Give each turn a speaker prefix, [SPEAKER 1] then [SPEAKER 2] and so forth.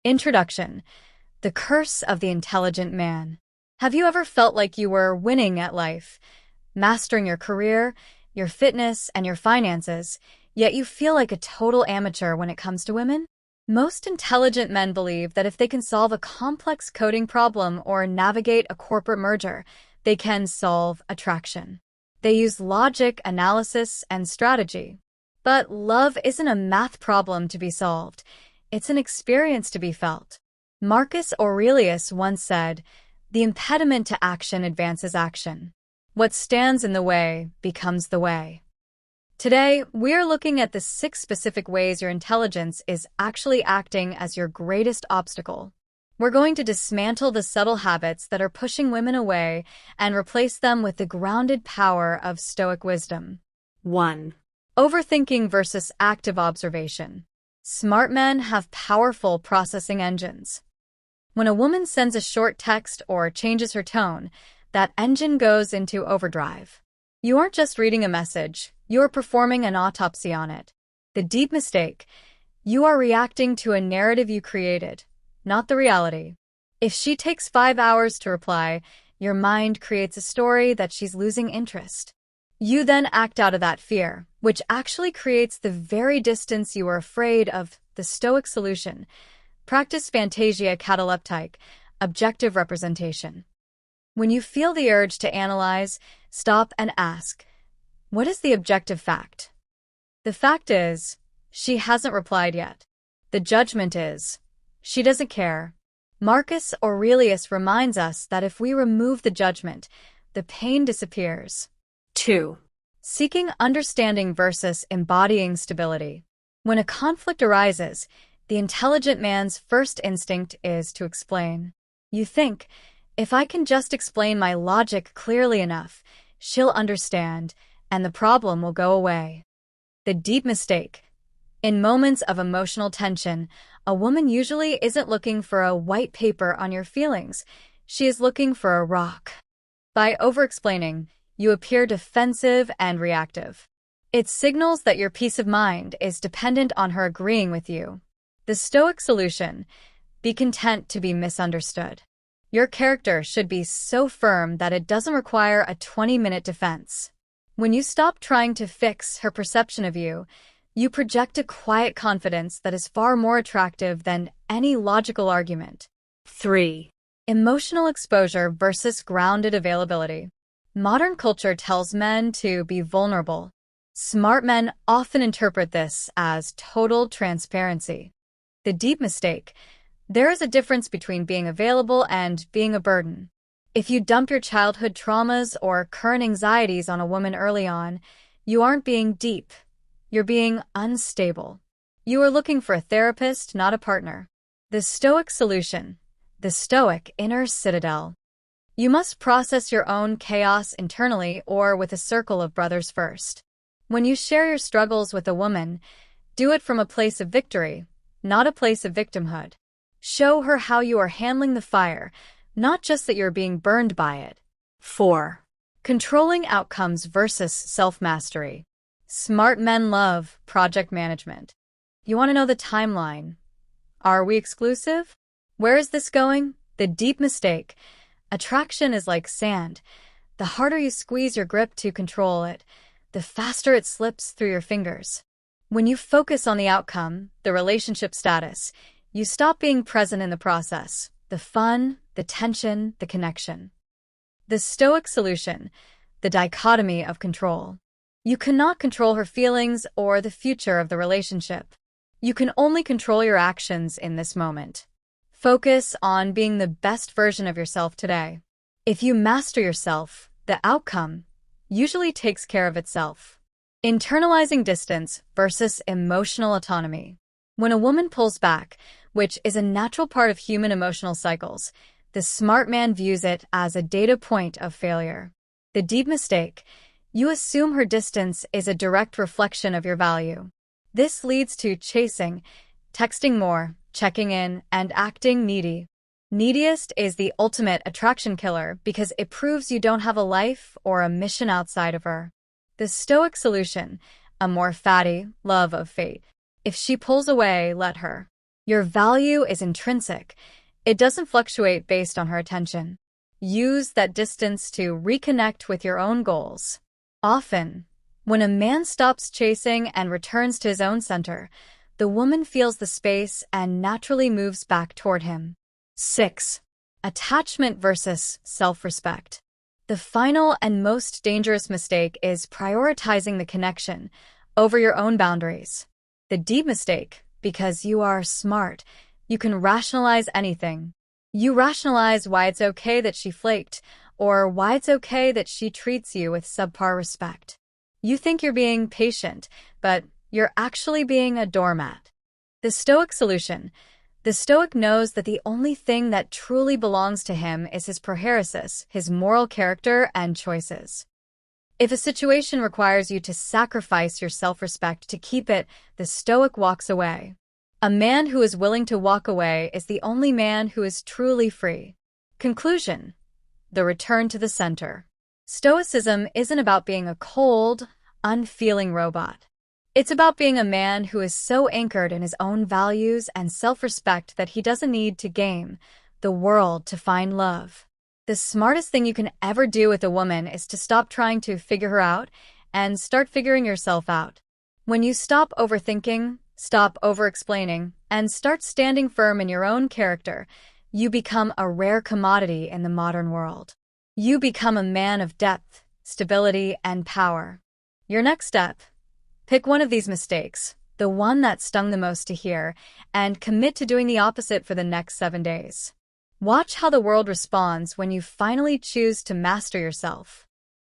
[SPEAKER 1] Introduction. The Curse of the Intelligent Man. Have you ever felt like you were winning at life, mastering your career, your fitness, and your finances, yet you feel like a total amateur when it comes to women? Most intelligent men believe that if they can solve a complex coding problem or navigate a corporate merger, they can solve attraction. They use logic, analysis, and strategy. But love isn't a math problem to be solved. It's an experience to be felt. Marcus Aurelius once said, "The impediment to action advances action. What stands in the way becomes the way." Today, we're looking at the 6 specific ways your intelligence is actually acting as your greatest obstacle. We're going to dismantle the subtle habits that are pushing women away and replace them with the grounded power of Stoic wisdom.
[SPEAKER 2] 1.
[SPEAKER 1] Overthinking versus active observation. Smart men have powerful processing engines. When a woman sends a short text or changes her tone, that engine goes into overdrive. You aren't just reading a message, you're performing an autopsy on it. The deep mistake: you are reacting to a narrative you created, not the reality. If she takes 5 hours to reply, your mind creates a story that she's losing interest. You then act out of that fear, which actually creates the very distance you were afraid of. The Stoic solution: practice phantasia cataleptique, objective representation. When you feel the urge to analyze, stop and ask, what is the objective fact? The fact is, she hasn't replied yet. The judgment is, she doesn't care. Marcus Aurelius reminds us that if we remove the judgment, the pain disappears.
[SPEAKER 2] 2.
[SPEAKER 1] Seeking understanding versus embodying stability. When a conflict arises, the intelligent man's first instinct is to explain. You think, if I can just explain my logic clearly enough, she'll understand, and the problem will go away. The deep mistake. In moments of emotional tension, a woman usually isn't looking for a white paper on your feelings. She is looking for a rock. By over-explaining, you appear defensive and reactive. It signals that your peace of mind is dependent on her agreeing with you. The Stoic solution: be content to be misunderstood. Your character should be so firm that it doesn't require a 20-minute defense. When you stop trying to fix her perception of you, you project a quiet confidence that is far more attractive than any logical argument.
[SPEAKER 2] 3.
[SPEAKER 1] Emotional exposure versus grounded availability. Modern culture tells men to be vulnerable. Smart men often interpret this as total transparency. The deep mistake: there is a difference between being available and being a burden. If you dump your childhood traumas or current anxieties on a woman early on, you aren't being deep. You're being unstable. You are looking for a therapist, not a partner. The Stoic solution: the Stoic inner citadel. You must process your own chaos internally or with a circle of brothers first. When you share your struggles with a woman, do it from a place of victory, not a place of victimhood. Show her how you are handling the fire, not just that you're being burned by it.
[SPEAKER 2] 4.
[SPEAKER 1] Controlling outcomes versus self-mastery. Smart men love project management. You want to know the timeline. Are we exclusive? Where is this going? The deep mistake: attraction is like sand. The harder you squeeze your grip to control it, the faster it slips through your fingers. When you focus on the outcome, the relationship status, you stop being present in the process, the fun, the tension, the connection. The Stoic solution: the dichotomy of control. You cannot control her feelings or the future of the relationship. You can only control your actions in this moment. Focus on being the best version of yourself today. If you master yourself, the outcome usually takes care of itself. Internalizing distance versus emotional autonomy. When a woman pulls back, which is a natural part of human emotional cycles, the smart man views it as a data point of failure. The deep mistake: you assume her distance is a direct reflection of your value. This leads to chasing, texting more, checking in, and acting needy. Neediest is the ultimate attraction killer because it proves you don't have a life or a mission outside of her. The Stoic solution: a more fatty love of fate. If she pulls away, let her. Your value is intrinsic. It doesn't fluctuate based on her attention. Use that distance to reconnect with your own goals. Often, when a man stops chasing and returns to his own center, the woman feels the space and naturally moves back toward him. 6. Attachment versus self-respect. The final and most dangerous mistake is prioritizing the connection over your own boundaries. The deep mistake, because you are smart, you can rationalize anything. You rationalize why it's okay that she flaked, or why it's okay that she treats you with subpar respect. You think you're being patient, but you're actually being a doormat. The Stoic solution. The Stoic knows that the only thing that truly belongs to him is his prohairesis, his moral character and choices. If a situation requires you to sacrifice your self-respect to keep it, the Stoic walks away. A man who is willing to walk away is the only man who is truly free. Conclusion. The return to the center. Stoicism isn't about being a cold, unfeeling robot. It's about being a man who is so anchored in his own values and self-respect that he doesn't need to game the world to find love. The smartest thing you can ever do with a woman is to stop trying to figure her out and start figuring yourself out. When you stop overthinking, stop over-explaining, and start standing firm in your own character, you become a rare commodity in the modern world. You become a man of depth, stability, and power. Your next step. Pick one of these mistakes, the one that stung the most to hear, and commit to doing the opposite for the next 7 days. Watch how the world responds when you finally choose to master yourself.